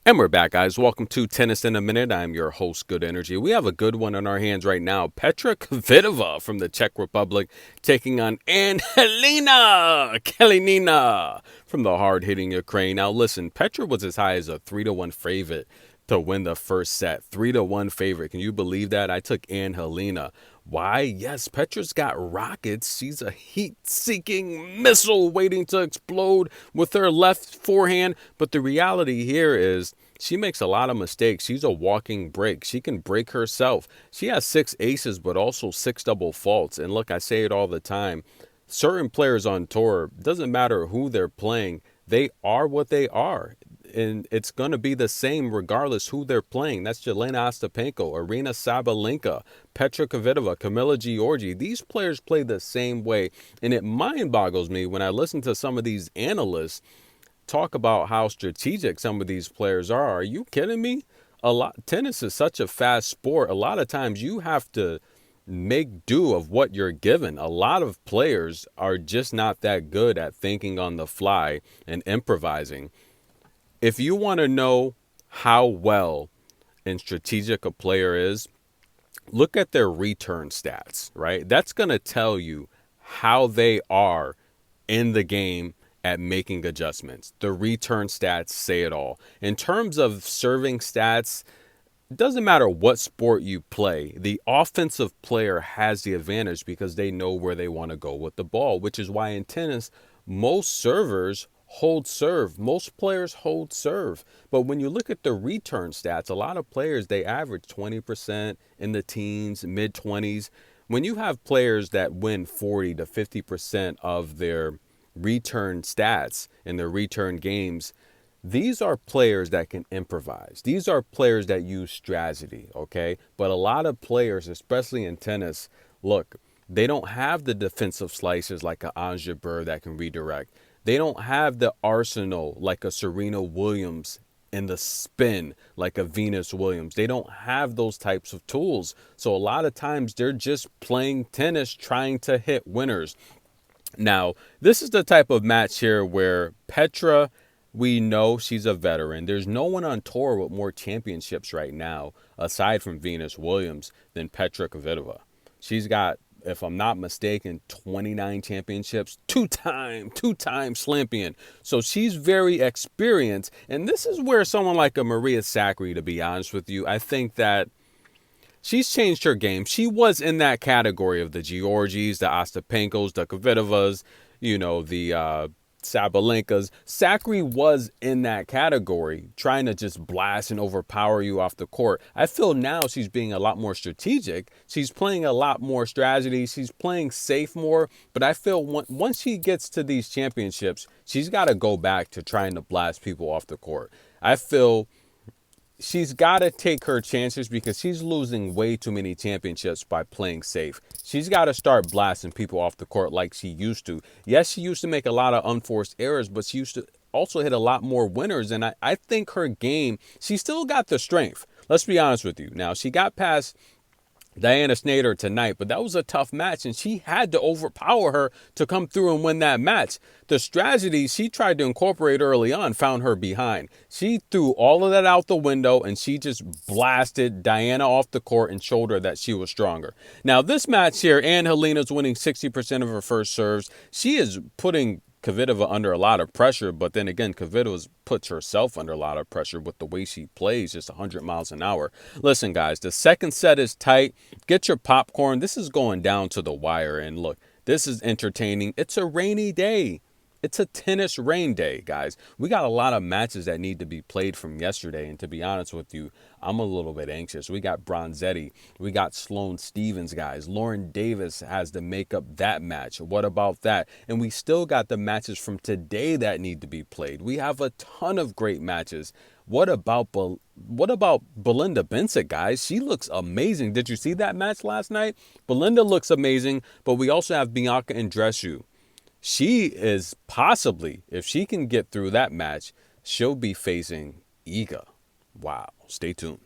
And we're back, guys. Welcome to Tennis in a Minute. I'm your host, Good Energy. We have a good one on our hands right now. Petra Kvitova from the Czech Republic taking on Anhelina Kalinina from the hard-hitting Ukraine. Now, listen, Petra was as high as a 3-1 favorite to win the first set. 3-1 favorite. Can you believe that? I took Anhelina. Why? Yes, Petra's got rockets. She's a heat-seeking missile waiting to explode with her left forehand. But the reality here is she makes a lot of mistakes. She's a walking break. She can break herself. She has 6 aces, but also 6 double faults. And look, I say it all the time. Certain players on tour, doesn't matter who they're playing, they are what they are. And it's going to be the same regardless who they're playing. That's Jelena Ostapenko, Arina Sabalenka, Petra Kvitova, Camila Giorgi. These players play the same way. And it mind boggles me when I listen to some of these analysts talk about how strategic some of these players are. Are you kidding me? Tennis is such a fast sport. A lot of times you have to make do of what you're given. A lot of players are just not that good at thinking on the fly and improvising. If you want to know how well and strategic a player is, look at their return stats, right? That's going to tell you how they are in the game at making adjustments. The return stats say it all. In terms of serving stats, it doesn't matter what sport you play. The offensive player has the advantage because they know where they want to go with the ball, which is why in tennis, most servers hold serve. Most players hold serve. But when you look at the return stats, a lot of players, they average 20% in the teens, mid-20s. When you have players that win 40 to 50% of their return stats in their return games, these are players that can improvise. These are players that use strategy, okay? But a lot of players, especially in tennis, look, they don't have the defensive slices like a Ons Jabeur that can redirect. They don't have the arsenal like a Serena Williams and the spin like a Venus Williams. They don't have those types of tools. So a lot of times they're just playing tennis trying to hit winners. Now, this is the type of match here where Petra, we know she's a veteran. There's no one on tour with more championships right now, aside from Venus Williams, than Petra Kvitova. She's got, if I'm not mistaken, 29 championships, two-time slampion. So she's very experienced. And this is where someone like a Maria Sakkari, to be honest with you, I think that she's changed her game. She was in that category of the Georgis, the Ostapenkos, the Kvitovas, the Sabalenkas. Sakkari was in that category, trying to just blast and overpower you off the court. I feel now she's being a lot more strategic. She's playing a lot more strategy. She's playing safe more. But I feel once she gets to these championships, she's got to go back to trying to blast people off the court. I feel she's got to take her chances because she's losing way too many championships by playing safe. She's got to start blasting people off the court like she used to. Yes, she used to make a lot of unforced errors, but she used to also hit a lot more winners. And I think her game, she still got the strength. Let's be honest with you. Now, she got past Diana Snyder tonight, but that was a tough match, and she had to overpower her to come through and win that match. The strategy she tried to incorporate early on found her behind. She threw all of that out the window, and she just blasted Diana off the court and showed her that she was stronger. Now, this match here, Anhelina's winning 60% of her first serves. She is putting Kvitova under a lot of pressure, but then again, Kvitova puts herself under a lot of pressure with the way she plays, just 100 miles an hour. Listen, guys, the second set is tight. Get your popcorn. This is going down to the wire, and look, this is entertaining. It's a rainy day. It's a tennis rain day, guys. We got a lot of matches that need to be played from yesterday, and to be honest with you, I'm a little bit anxious. We got Bronzetti. We got Sloane Stevens, guys. Lauren Davis has to make up that match. What about that? And we still got the matches from today that need to be played. We have a ton of great matches. What about Belinda Bencic, guys? She looks amazing. Did you see that match last night? Belinda looks amazing, but we also have Bianca Andreescu. She is possibly, if she can get through that match, she'll be facing Iga. Wow. Stay tuned.